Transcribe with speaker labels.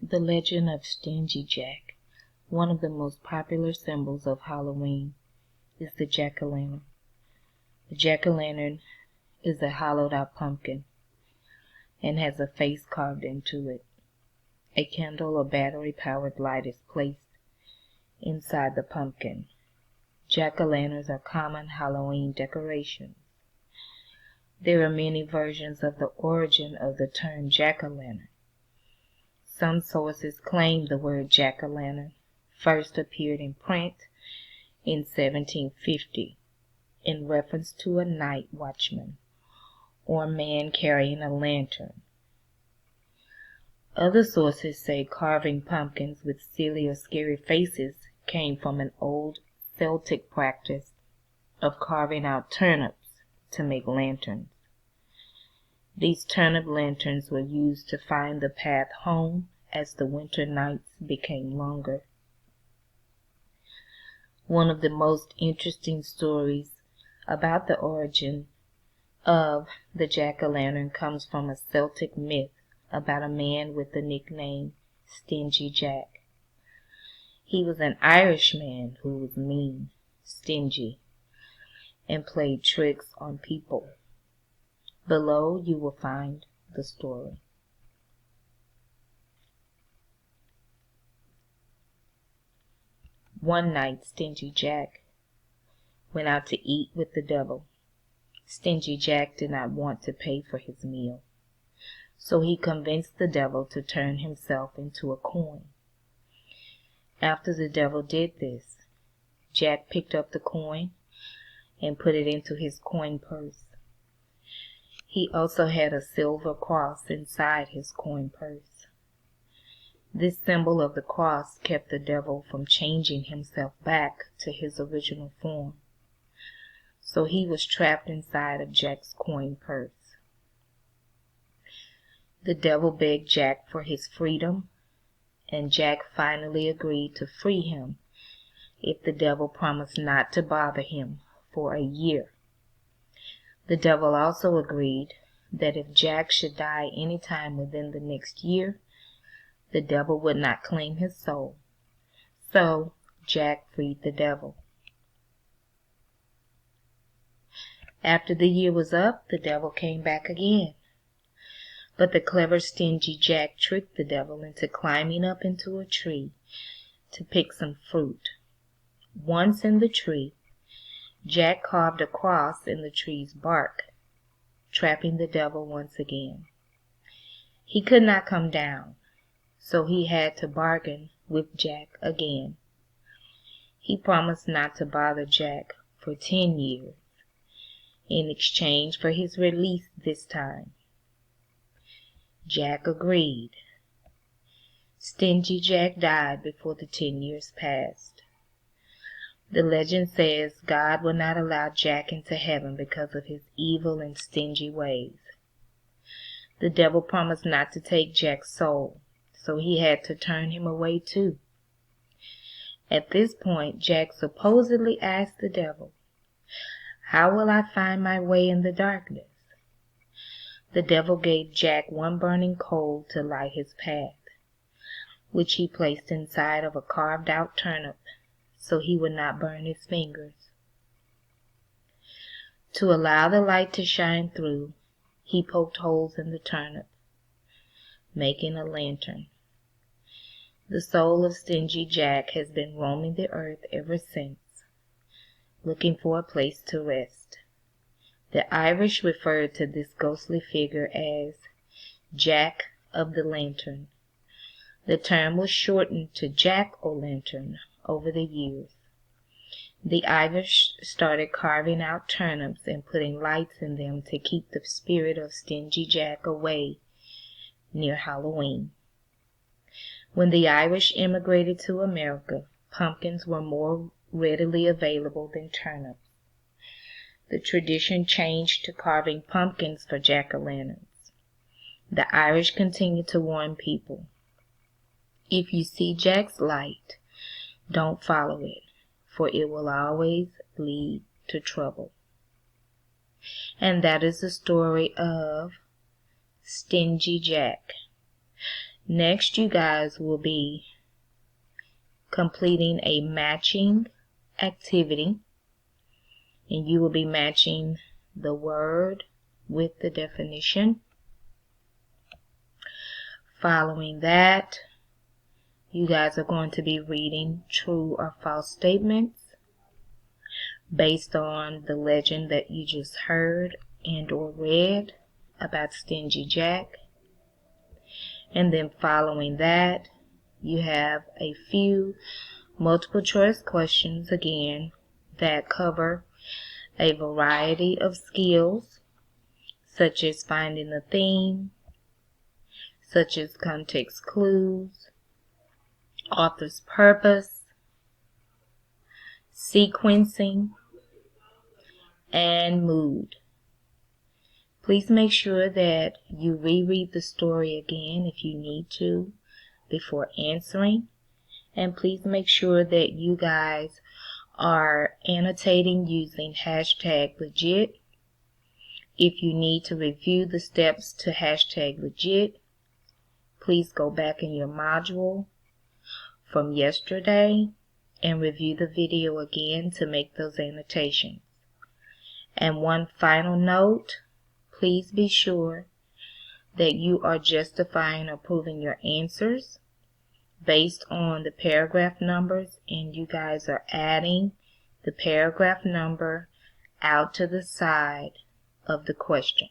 Speaker 1: The legend of Stingy Jack, one of the most popular symbols of Halloween, is the jack-o'-lantern. The jack-o'-lantern is a hollowed-out pumpkin and has a face carved into it. A candle or battery-powered light is placed inside the pumpkin. Jack-o'-lanterns are common Halloween decorations. There are many versions of the origin of the term jack-o'-lantern. Some sources claim the word jack-o'-lantern first appeared in print in 1750 in reference to a night watchman or man carrying a lantern. Other sources say carving pumpkins with silly or scary faces came from an old Celtic practice of carving out turnips to make lanterns. These turnip lanterns were used to find the path home as the winter nights became longer. One of the most interesting stories about the origin of the jack-o'-lantern comes from a Celtic myth about a man with the nickname Stingy Jack. He was an Irishman who was mean, stingy, and played tricks on people. Below you will find the story. One night Stingy Jack went out to eat with the devil. Stingy Jack did not want to pay for his meal, so he convinced the devil to turn himself into a coin. After the devil did this, Jack picked up the coin and put it into his coin purse. He also had a silver cross inside his coin purse. This symbol of the cross kept the devil from changing himself back to his original form, so he was trapped inside of Jack's coin purse. The devil begged Jack for his freedom, and Jack finally agreed to free him if the devil promised not to bother him for a year. The devil also agreed that if Jack should die any time within the next year, the devil would not claim his soul. So Jack freed the devil. After the year was up, the devil came back again. But the clever Stingy Jack tricked the devil into climbing up into a tree to pick some fruit. Once in the tree, Jack carved a cross in the tree's bark, trapping the devil once again. He could not come down, so he had to bargain with Jack again. He promised not to bother Jack for 10 years in exchange for his release this time. Jack agreed. Stingy Jack died before the 10 years passed. The legend says God would not allow Jack into heaven because of his evil and stingy ways. The devil promised not to take Jack's soul, so he had to turn him away too. At this point, Jack supposedly asked the devil, "How will I find my way in the darkness?" The devil gave Jack one burning coal to light his path, which he placed inside of a carved-out turnip so he would not burn his fingers. To allow the light to shine through, he poked holes in the turnip, making a lantern. The soul of Stingy Jack has been roaming the earth ever since, looking for a place to rest. The Irish referred to this ghostly figure as Jack of the Lantern. The term was shortened to jack-o'-lantern over the years. The Irish started carving out turnips and putting lights in them to keep the spirit of Stingy Jack away near Halloween. When the Irish immigrated to America, pumpkins were more readily available than turnips. The tradition changed to carving pumpkins for jack-o'-lanterns. The Irish continued to warn people, if you see Jack's light, don't follow it, for it will always lead to trouble. And that is the story of Stingy Jack. Next, you guys will be completing a matching activity, and you will be matching the word with the definition. Following that, you guys are going to be reading true or false statements based on the legend that you just heard and or read about Stingy Jack. And then following that, you have a few multiple choice questions again that cover a variety of skills, such as finding the theme, such as context clues, author's purpose, sequencing, and mood. Please make sure that you reread the story again if you need to before answering. And please make sure that you guys are annotating using #legit. If you need to review the steps to #legit, please go back in your module from yesterday and review the video again to make those annotations. And one final note, please be sure that you are justifying or proving your answers based on the paragraph numbers, and you guys are adding the paragraph number out to the side of the question.